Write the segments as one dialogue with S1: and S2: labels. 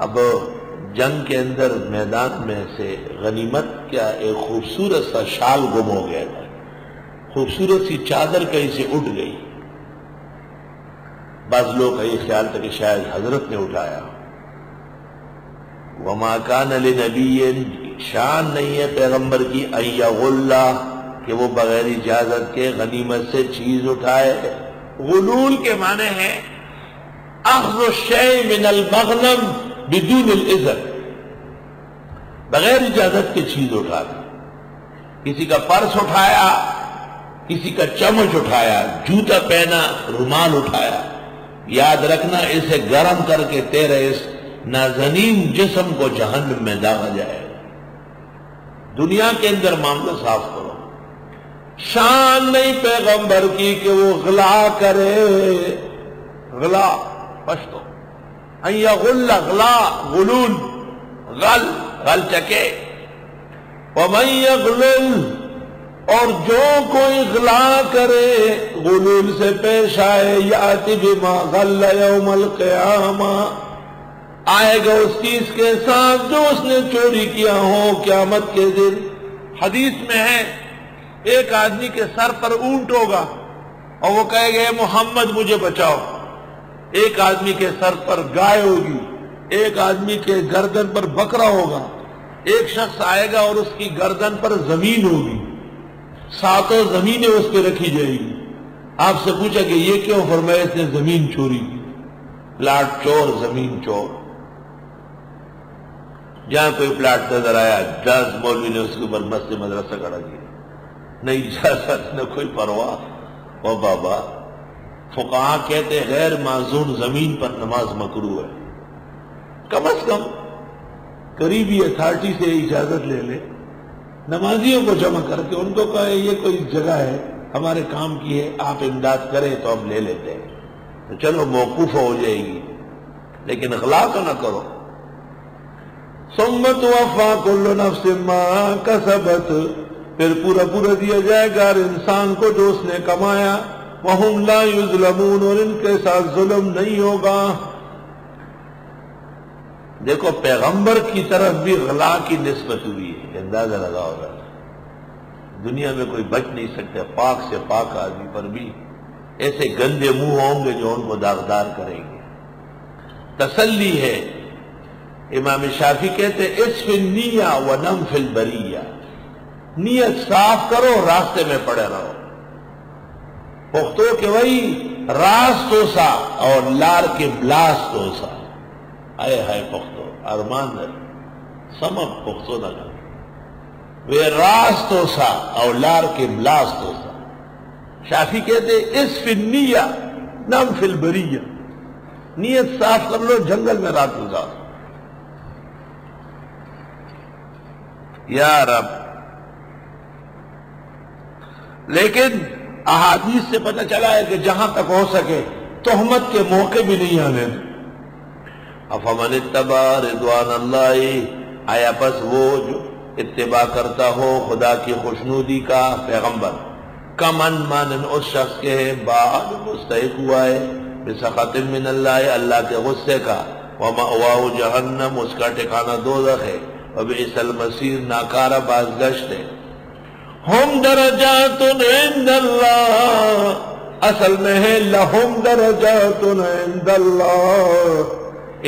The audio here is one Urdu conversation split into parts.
S1: اب جنگ کے اندر میدان میں سے غنیمت کیا ایک خوبصورت سا شال گم ہو گیا تھا، خوبصورت سی چادر کہیں سے اٹھ گئی. بعض لوگ کا یہ خیال تھا کہ شاید حضرت نے اٹھایا. وما کان لنبی، شان نہیں ہے پیغمبر کی ان یغل، کہ وہ بغیر اجازت کے غنیمت سے چیز اٹھائے. غلول کے معنی ہے اخذ الشیء من المغنم بدون الاذن، بغیر اجازت کے چیز اٹھا دی. کسی کا پرس اٹھایا، کسی کا چمچ اٹھایا، جوتا پہنا، رومال اٹھایا. یاد رکھنا اسے گرم کر کے تیرے اس نازنین جسم کو جہنم میں داغا جائے. دنیا کے اندر معاملہ صاف کرو. شان نہیں پیغمبر کی کہ وہ غلا کرے، غلا پشتو ان یغل، غلا غلول، غل چکے. ومن یغلل، اور جو کوئی غلا کرے، غلول سے پیش آئے، یاتی بما غل یوم القیامہ، آئے گا اس چیز کے ساتھ جو اس نے چوری کیا ہو قیامت کے دن. حدیث میں ہے ایک آدمی کے سر پر اونٹ ہوگا اور وہ کہے گا اے محمد مجھے بچاؤ. ایک آدمی کے سر پر گائے ہوگی، ایک آدمی کے گردن پر بکرا ہوگا. ایک شخص آئے گا اور اس کی گردن پر زمین ہوگی، ساتوں زمینیں اس پہ رکھی جائے گی. آپ سے پوچھا کہ یہ کیوں؟ فرمایا اس نے زمین چوری کی. پلاٹ چور، زمین چور. جہاں کوئی پلاٹ نظر آیا 10 مولوی نے اس کے اوپر مسجد مدرسہ کھڑا کیا. نہ اجازت نہ کوئی پرواہ. او بابا، فقہاء کہتے غیر معزون زمین پر نماز مکروہ ہے. کم از کم قریبی اتھارٹی سے اجازت لے لے، نمازیوں کو جمع کر کے ان کو کہے یہ کوئی جگہ ہے ہمارے کام کی ہے، آپ امداد کریں تو ہم لے لیتے ہیں، تو چلو موقوف ہو جائے گی، لیکن غلا تو نہ کرو. ثم توفی کل نفس ما کسبت، پھر پورا دیا جائے گا ہر انسان کو جو اس نے کمایا. وہم لا یظلمون، اور ان کے ساتھ ظلم نہیں ہوگا. دیکھو پیغمبر کی طرف بھی غلا کی نسبت ہوئی ہے، اندازہ لگاؤ گا. دنیا میں کوئی بچ نہیں سکتا، پاک سے پاک آدمی پر بھی ایسے گندے منہ ہوں گے جو ان کو داغدار کریں گے. تسلی ہے. امام شافعی کہتے اصف النیہ ونم فی البریہ، نیت صاف کرو، راستے میں پڑے رہو. پختو کہ وہی راست تو سا اور لار کے بلاس تو سا. آئے ہائے پختو ارمان در سمب پختو نہ کر وہ راست تو سا اور لار کے بلاس تو سا. شافعی کہتے اس فی النیہ نم فی البریہ، نیت صاف کر لو، جنگل میں رات گزارو. یا رب. لیکن احادیث سے پتہ چلا ہے کہ جہاں تک ہو سکے تہمت کے موقع بھی نہیں آنے. افمن اتبع رضوان اللہ، آیا پس وہ جو اتباع کرتا ہو خدا کی خوشنودی کا پیغمبر، کمن مانن اس شخص کے بعد مستحق ہوا ہے بسخط من اللہ، اللہ کے غصے کا. ومأواہ جہنم، اس کا ٹھکانہ دوزخ ہے. وبئس المصیر، ناکارہ بازگشت ہے. ہم درجات عند اللہ، اصل میں ہے لہم درجات عند اللہ،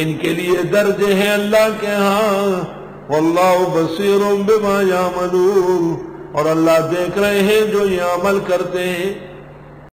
S1: ان کے لیے درجے ہیں اللہ کے ہاں. واللہ بصیر بما یعملون، اور اللہ دیکھ رہے ہیں جو یہ عمل کرتے ہیں.